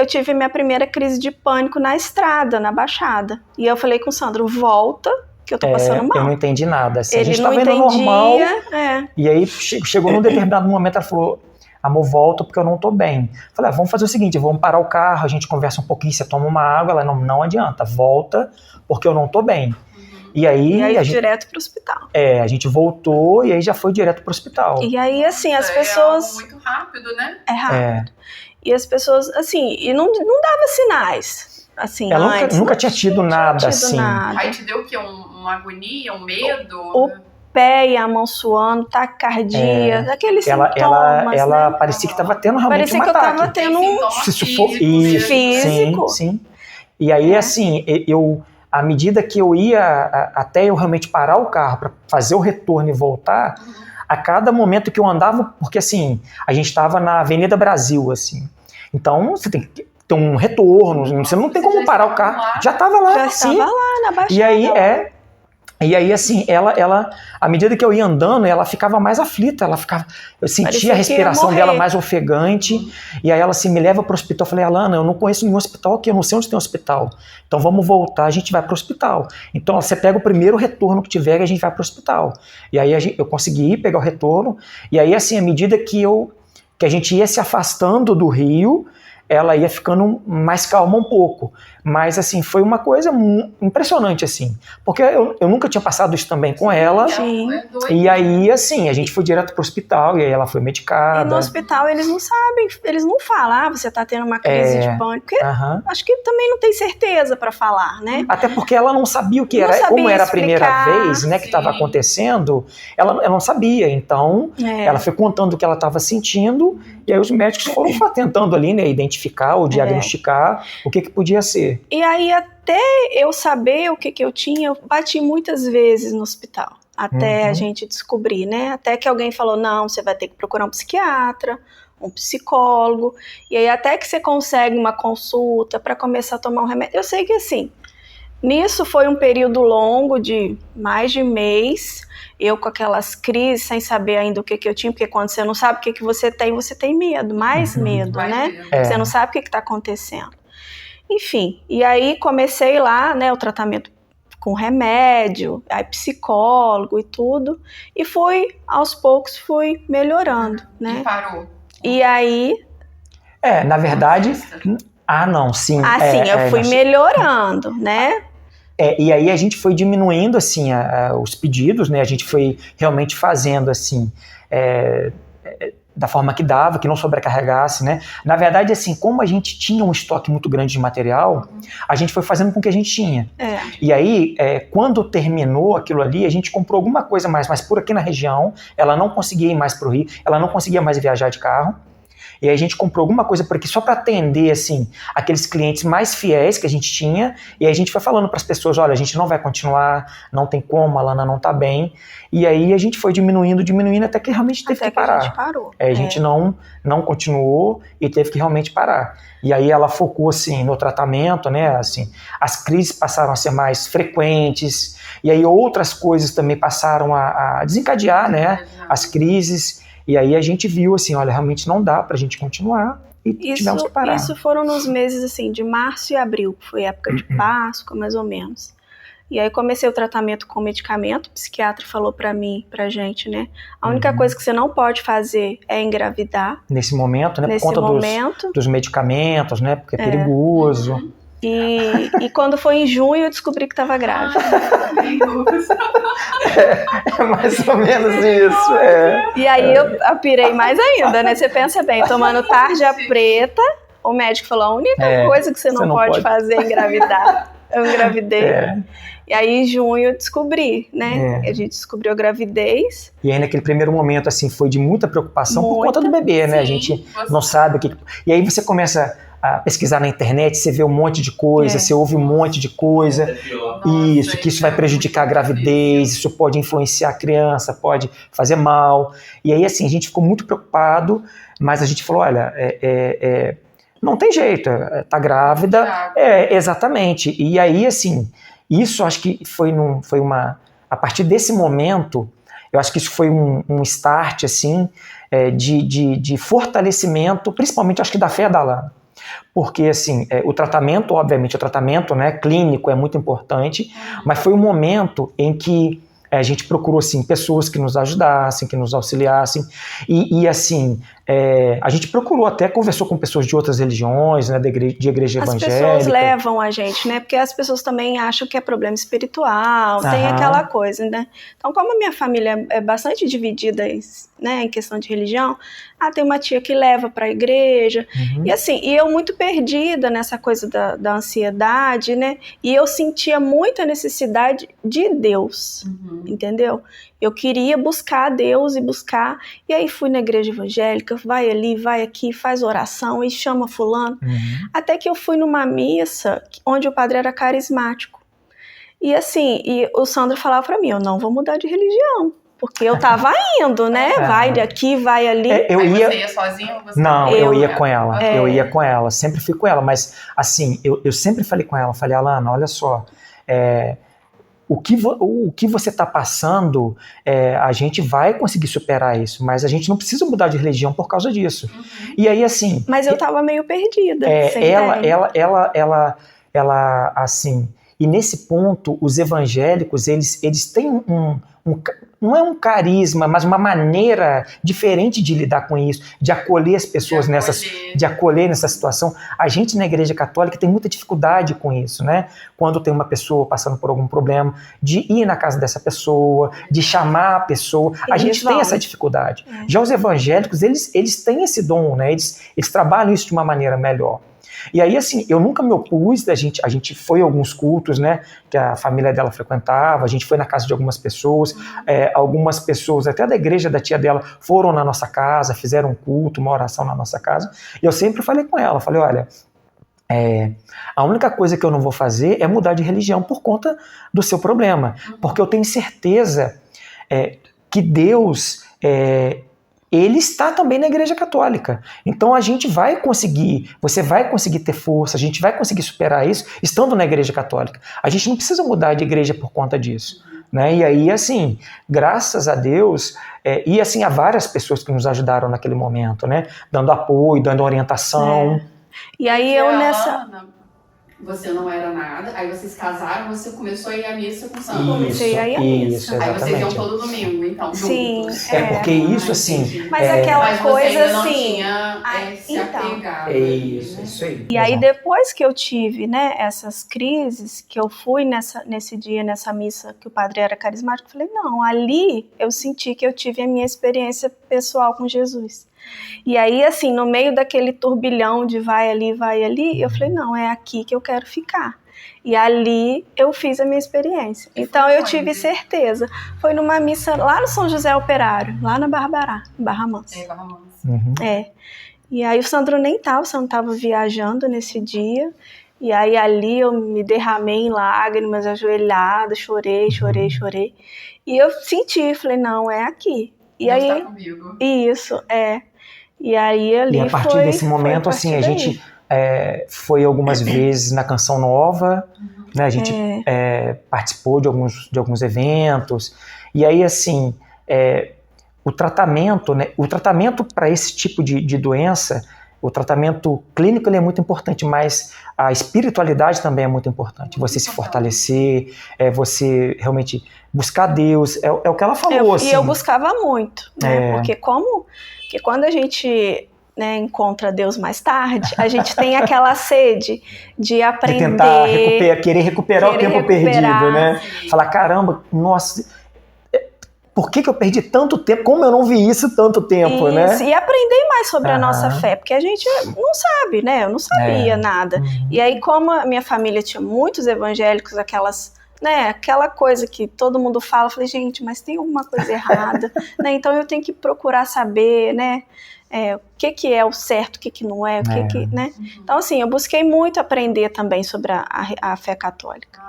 eu tive minha primeira crise de pânico na estrada, na Baixada. E eu falei com o Sandro, volta, que eu tô passando mal. Eu não entendi nada. Assim, Ele a gente não tava indo entendia, normal, e aí chegou num determinado momento, ela falou, amor, volta porque eu não tô bem. Falei, vamos fazer o seguinte, vamos parar o carro, a gente conversa um pouquinho, você toma uma água. Ela, não adianta, volta porque eu não tô bem. E aí a gente, direto pro hospital. A gente voltou e aí já foi direto pro hospital. E aí, assim, as pessoas... É muito rápido, né? É rápido. E as pessoas, assim, e não dava sinais. Assim, ela antes, nunca tinha tido nada assim. Aí te deu o quê? Uma agonia, um medo? O pé e a mão suando, taquicardia, aqueles sintomas, ela né? parecia que estava tendo realmente um ataque. Parecia que eu estava tendo um físico. Sim. E aí, assim, à medida que eu ia, até eu realmente parar o carro para fazer o retorno e voltar, a cada momento que eu andava, porque assim, a gente estava na Avenida Brasil, assim, então você tem que ter um retorno, você não tem como parar o carro, já estava lá, sim. Já estava lá na Baixada. E aí, assim, ela, à medida que eu ia andando, ela ficava mais aflita, eu sentia a respiração dela mais ofegante, e aí ela assim, me leva para o hospital. Eu falei, Alana, eu não conheço nenhum hospital aqui, eu não sei onde tem um hospital, então vamos voltar, a gente vai para o hospital. Então você pega o primeiro retorno que tiver e a gente vai para o hospital. E aí eu consegui pegar o retorno, e aí assim, à medida que a gente ia se afastando do Rio, ela ia ficando mais calma um pouco. Mas, assim, foi uma coisa impressionante, assim. Porque eu nunca tinha passado isso também com ela. Sim. E aí, assim, a gente foi direto pro hospital e aí ela foi medicada. E no hospital eles não sabem, eles não falam, você tá tendo uma crise de pânico. Porque acho que também não tem certeza para falar, né? Até porque ela não sabia o que era, como era a primeira vez, né, que estava acontecendo, ela não sabia. Então, ela foi contando o que ela estava sentindo, e aí os médicos foram tentando ali, né, identificar ou diagnosticar o que podia ser. E aí, até eu saber o que eu tinha, eu bati muitas vezes no hospital. Até a gente descobrir, né? Até que alguém falou, não, você vai ter que procurar um psiquiatra, um psicólogo. E aí, até que você consegue uma consulta para começar a tomar um remédio. Eu sei que, assim, nisso foi um período longo de mais de mês. Eu com aquelas crises, sem saber ainda o que eu tinha, porque quando você não sabe o que você tem medo, mais medo, né? Você não sabe o que está acontecendo. Enfim, e aí comecei lá, né, o tratamento com remédio, aí psicólogo e tudo, e aos poucos fui melhorando, né? E parou. E aí... na verdade... sim. Eu fui melhorando, né? E aí a gente foi diminuindo, assim, os pedidos, né? A gente foi realmente fazendo, assim... da forma que dava, que não sobrecarregasse, né? Na verdade, assim, como a gente tinha um estoque muito grande de material, a gente foi fazendo com o que a gente tinha. E aí, quando terminou aquilo ali, a gente comprou alguma coisa mais, mas por aqui na região, ela não conseguia ir mais para o Rio, ela não conseguia mais viajar de carro, e aí a gente comprou alguma coisa por aqui só para atender, assim, aqueles clientes mais fiéis que a gente tinha, e aí a gente foi falando para as pessoas, olha, a gente não vai continuar, não tem como, a Alana não tá bem, e aí a gente foi diminuindo, até que realmente teve que parar. A gente parou. A gente não continuou e teve que realmente parar. E aí ela focou, assim, no tratamento, né, assim, as crises passaram a ser mais frequentes, e aí outras coisas também passaram a desencadear, né, as crises. E aí a gente viu assim, olha, realmente não dá pra gente continuar e tivemos que parar. Isso foram nos meses assim, de março e abril, que foi época de Páscoa, mais ou menos. E aí comecei o tratamento com medicamento, o psiquiatra falou pra gente, né? A única coisa que você não pode fazer é engravidar. Nesse momento, né? Por conta dos medicamentos, né? Porque é perigoso. E quando foi em junho eu descobri que estava grávida. É mais ou menos isso. E aí eu pirei mais ainda, né? Você pensa bem, tomando tarja preta, o médico falou, a única coisa que você não pode fazer é engravidar. Eu engravidei. E aí em junho eu descobri, né? A gente descobriu a gravidez. E aí naquele primeiro momento, assim, foi de muita preocupação por conta do bebê, né? A gente não sabe o que... E aí você começa a pesquisar na internet, você vê um monte de coisa, você ouve um monte de coisa, que isso vai prejudicar a gravidez, isso pode influenciar a criança, pode fazer mal. E aí, assim, a gente ficou muito preocupado, mas a gente falou, olha, não tem jeito, tá grávida, exatamente. E aí, assim, isso acho que a partir desse momento, eu acho que isso foi um start, assim, de fortalecimento, principalmente acho que da fé da Alana. porque assim, o tratamento, obviamente, né, clínico é muito importante, mas foi um momento em que a gente procurou assim, pessoas que nos ajudassem, que nos auxiliassem, e assim, a gente procurou, até conversou com pessoas de outras religiões, né, de igreja evangélica. As pessoas levam a gente, né, porque as pessoas também acham que é problema espiritual, tem aquela coisa, né. Então, como a minha família é bastante dividida, né, em questão de religião, tem uma tia que leva para a igreja, e assim, e eu muito perdida nessa coisa da ansiedade, né, e eu sentia muita necessidade de Deus, entendeu? Eu queria buscar Deus e aí fui na igreja evangélica, vai ali, vai aqui, faz oração e chama fulano, até que eu fui numa missa onde o padre era carismático, e assim, e o Sandro falava para mim, eu não vou mudar de religião, porque eu tava indo, né, vai daqui, vai ali. Você ia sozinha ou você... Não, eu ia com ela, eu ia com ela, sempre fui com ela, mas assim, eu sempre falei com ela, falei, Alana, olha só, o que você está passando, a gente vai conseguir superar isso, mas a gente não precisa mudar de religião por causa disso. E aí, assim... Mas eu estava meio perdida. Ela, assim... E nesse ponto, os evangélicos, eles têm não é um carisma, mas uma maneira diferente de lidar com isso, de acolher as pessoas de acolher nessa situação. A gente na Igreja Católica tem muita dificuldade com isso, né? Quando tem uma pessoa passando por algum problema, de ir na casa dessa pessoa, de chamar a pessoa. A gente tem essa dificuldade. Já os evangélicos, eles têm esse dom, né? Eles trabalham isso de uma maneira melhor. E aí, assim, eu nunca me opus, a gente foi a alguns cultos, né, que a família dela frequentava, a gente foi na casa de algumas pessoas, algumas pessoas, até da igreja da tia dela, foram na nossa casa, fizeram um culto, uma oração na nossa casa, e eu sempre falei com ela, falei, olha, a única coisa que eu não vou fazer é mudar de religião por conta do seu problema, porque eu tenho certeza que Deus... ele está também na Igreja Católica. Então a gente vai conseguir, você vai conseguir ter força, a gente vai conseguir superar isso estando na Igreja Católica. A gente não precisa mudar de igreja por conta disso. Né? E aí, assim, graças a Deus, e assim, há várias pessoas que nos ajudaram naquele momento, né? Dando apoio, dando orientação. E aí eu nessa... Você não era nada, aí vocês casaram, você começou a ir à missa com o Sandro. Comecei a ir à missa. Isso, exatamente. Aí vocês iam todo domingo, então, sim, juntos. Porque isso, assim... Mas aquela coisa, você ainda não assim... tinha se apegado. Isso aí. E aí, depois que eu tive, né, essas crises, que eu fui nesse dia, nessa missa, que o padre era carismático, eu falei, não, ali eu senti que eu tive a minha experiência pessoal com Jesus. E aí, assim, no meio daquele turbilhão de vai ali, eu falei, não, é aqui que eu quero ficar. E ali eu fiz a minha experiência. Então eu tive certeza. Foi numa missa lá no São José Operário, lá na Barra Mansa. Barra Mansa. E aí o Sandro nem tava, o Sandro tava viajando nesse dia. E aí ali eu me derramei em lágrimas, ajoelhada, chorei. E eu senti, falei, não, é aqui. E Deus aí, tá comigo. Isso, E aí ali e a partir desse momento, assim, a gente foi algumas vezes na Canção Nova, né? A gente participou de alguns eventos. E aí, assim, o tratamento, né? O tratamento para esse tipo de doença, o tratamento clínico ele é muito importante, mas a espiritualidade também é muito importante. Você se fortalecer, você realmente buscar Deus, é o que ela falou. E eu buscava muito, né? Porque quando a gente, né, encontra Deus mais tarde, a gente tem aquela sede de aprender. De tentar querer recuperar o tempo perdido, né? Falar, caramba, nossa, por que eu perdi tanto tempo? Como eu não vi isso tanto tempo, né? E aprender mais sobre a nossa fé, porque a gente não sabe, né? Eu não sabia nada. E aí, como a minha família tinha muitos evangélicos, aquela coisa que todo mundo fala, eu falei, gente, mas tem alguma coisa errada, né? Então eu tenho que procurar saber, né? O que é o certo, o que não é, né? Então, assim, eu busquei muito aprender também sobre a fé católica.